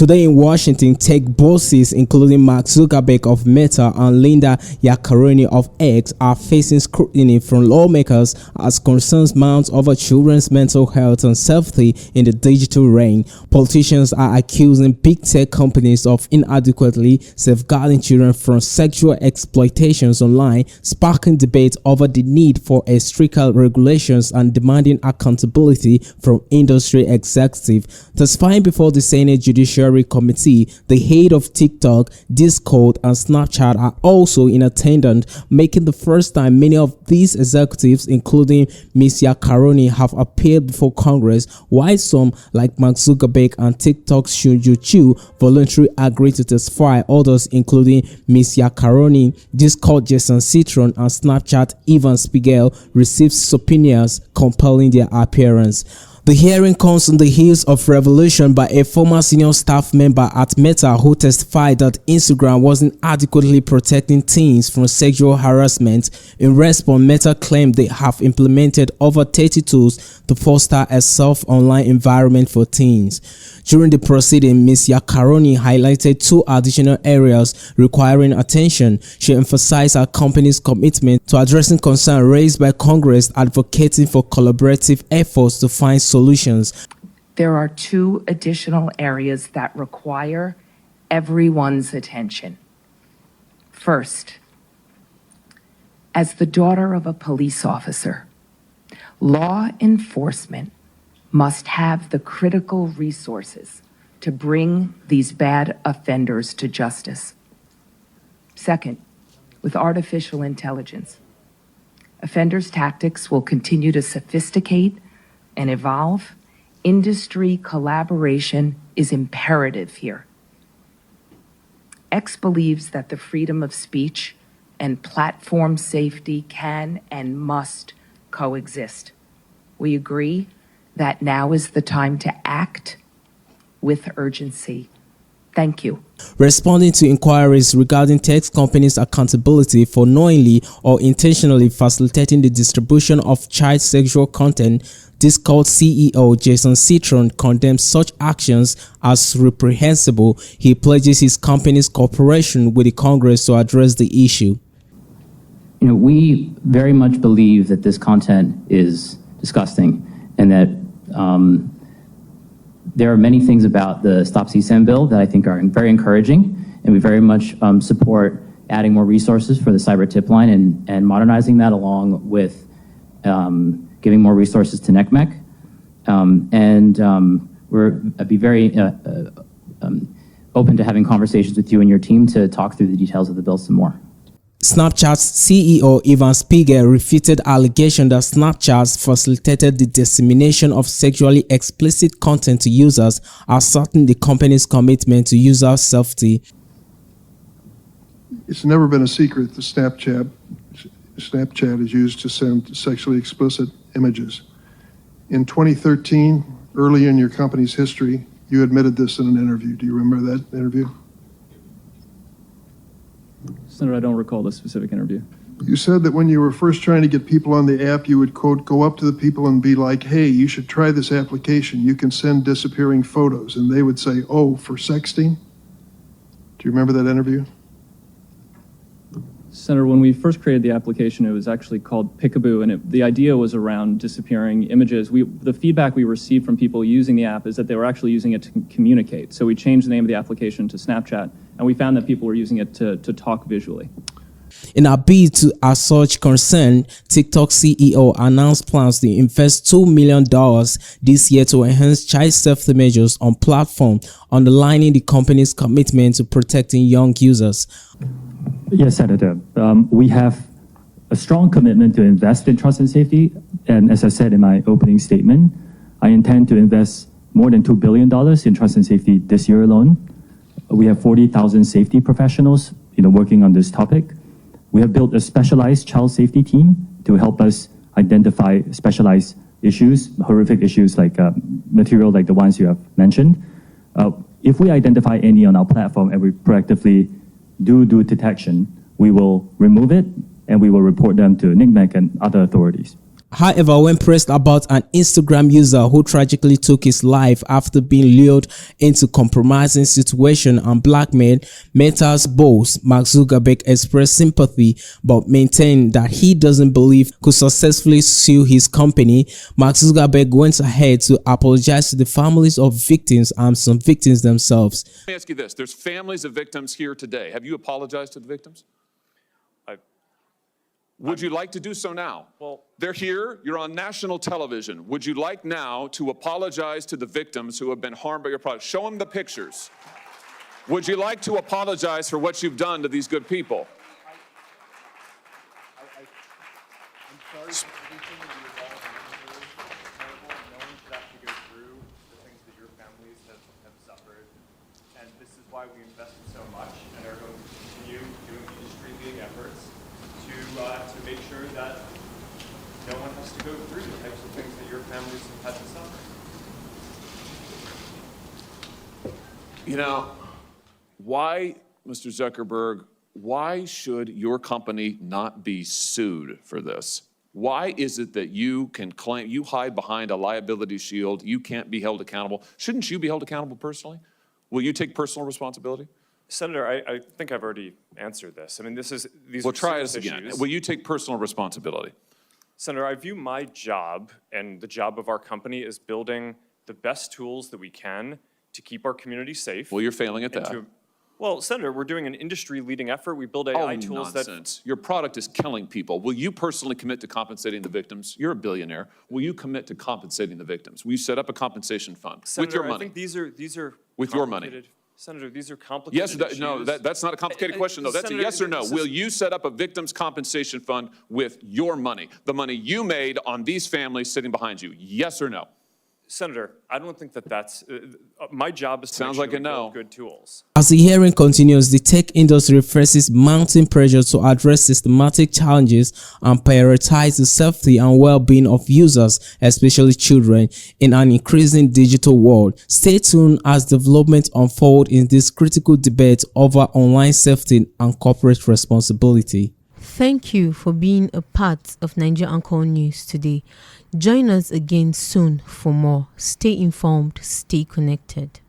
Today in Washington, tech bosses including Mark Zuckerberg of Meta and Linda Yaccarino of X are facing scrutiny from lawmakers as concerns mount over children's mental health and safety in the digital realm. Politicians are accusing big tech companies of inadequately safeguarding children from sexual exploitations online, sparking debate over the need for a stricter regulations and demanding accountability from industry executives. Testifying before the Senate Judiciary Committee, the head of TikTok, Discord, and Snapchat are also in attendance, making the first time many of these executives, including Ms. Yaccarino, have appeared before Congress, while some, like Mark Zuckerberg and TikTok's Shunju Chu, voluntarily agreed to testify. Others, including Ms. Yaccarino, Discord Jason Citron, and Snapchat Evan Spiegel, received subpoenas compelling their appearance. The hearing comes on the heels of revelation by a former senior staff member at Meta who testified that Instagram wasn't adequately protecting teens from sexual harassment. In response, Meta claimed they have implemented over 30 tools to foster a safe online environment for teens. During the proceeding, Ms. Yaccarino highlighted two additional areas requiring attention. She emphasized her company's commitment to addressing concerns raised by Congress, advocating for collaborative efforts to find solutions. There are two additional areas that require everyone's attention. First, as the daughter of a police officer, law enforcement must have the critical resources to bring these bad offenders to justice. Second, with artificial intelligence, offenders' tactics will continue to sophisticate and evolve. Industry collaboration is imperative here. X believes that the freedom of speech and platform safety can and must coexist. We agree that now is the time to act with urgency. Thank you. Responding to inquiries regarding tech companies' accountability for knowingly or intentionally facilitating the distribution of child sexual content, Discord CEO Jason Citron condemns such actions as reprehensible. He pledges his company's cooperation with the Congress to address the issue. We very much believe that this content is disgusting and that there are many things about the Stop CSAM bill that I think are very encouraging, and we very much support adding more resources for the cyber tip line and modernizing that, along with giving more resources to NCMEC. I'd be very open to having conversations with you and your team to talk through the details of the bill some more. Snapchat's CEO Evan Spiegel refuted allegations that Snapchat facilitated the dissemination of sexually explicit content to users, asserting the company's commitment to user safety. It's never been a secret that Snapchat is used to send sexually explicit images. In 2013, early in your company's history, you admitted this in an interview. Do you remember that interview? Senator, I don't recall the specific interview. You said that when you were first trying to get people on the app, you would, quote, go up to the people and be like, hey, you should try this application. You can send disappearing photos. And they would say, oh, for sexting? Do you remember that interview? Senator, when we first created the application, it was actually called Pickaboo, and the idea was around disappearing images. The feedback we received from people using the app is that they were actually using it to communicate. So we changed the name of the application to Snapchat, and we found that people were using it to talk visually. In a bid to assuage concern, TikTok CEO announced plans to invest $2 million this year to enhance child safety measures on platform, underlining the company's commitment to protecting young users. Yes, Senator. We have a strong commitment to invest in trust and safety. And as I said in my opening statement, I intend to invest more than $2 billion in trust and safety this year alone. We have 40,000 safety professionals working on this topic. We have built a specialized child safety team to help us identify specialized issues, horrific issues like material like the ones you have mentioned. If we identify any on our platform and we proactively do detection, we will remove it and we will report them to NCMEC and other authorities. However, when pressed about an Instagram user who tragically took his life after being lured into compromising situation and blackmailed, Meta's boss, Mark Zuckerberg, expressed sympathy but maintained that he doesn't believe could successfully sue his company. Mark Zuckerberg went ahead to apologize to the families of victims and some victims themselves. Let me ask you this. There's families of victims here today. Have you apologized to the victims? Would you like to do so now? Well, they're here. You're on national television. Would you like now to apologize to the victims who have been harmed by your product? Show them the pictures. Would you like to apologize for what you've done to these good people? I'm sorry for everything that you've all been through. It's terrible. No one should have to go through the things that your families have suffered. And this is why we invested so much and are going to continue doing industry-leading efforts to make sure that no one has to go through the types of things that your families have had to suffer. You know, why, Mr. Zuckerberg, why should your company not be sued for this? Why is it that you can claim, you hide behind a liability shield, you can't be held accountable? Shouldn't you be held accountable personally? Will you take personal responsibility? Senator, I think I've already answered this. I mean, these Well, are try serious this again. issues. Will you take personal responsibility? Senator, I view my job and the job of our company as building the best tools that we can to keep our community safe. Well, you're failing at and that. Well, Senator, we're doing an industry-leading effort. We build AI tools nonsense. Your product is killing people. Will you personally commit to compensating the victims? You're a billionaire. Will you commit to compensating the victims? Will you set up a compensation fund Senator, with your I money? think these are With your money. complicated- Senator, these are complicated Yes, no, issues. that's not a complicated question, though. That's a Senator, yes or no. this is- Will you set up a victims' compensation fund with your money, the money you made on these families sitting behind you? Yes or no? Senator, I don't think that's my job is to Sounds make sure like a we no. build good tools. As the hearing continues, the tech industry faces mounting pressure to address systematic challenges and prioritize the safety and well-being of users, especially children, in an increasing digital world. Stay tuned as developments unfold in this critical debate over online safety and corporate responsibility. Thank you for being a part of Nigeria Anchor News today. Join us again soon for more. Stay informed, stay connected.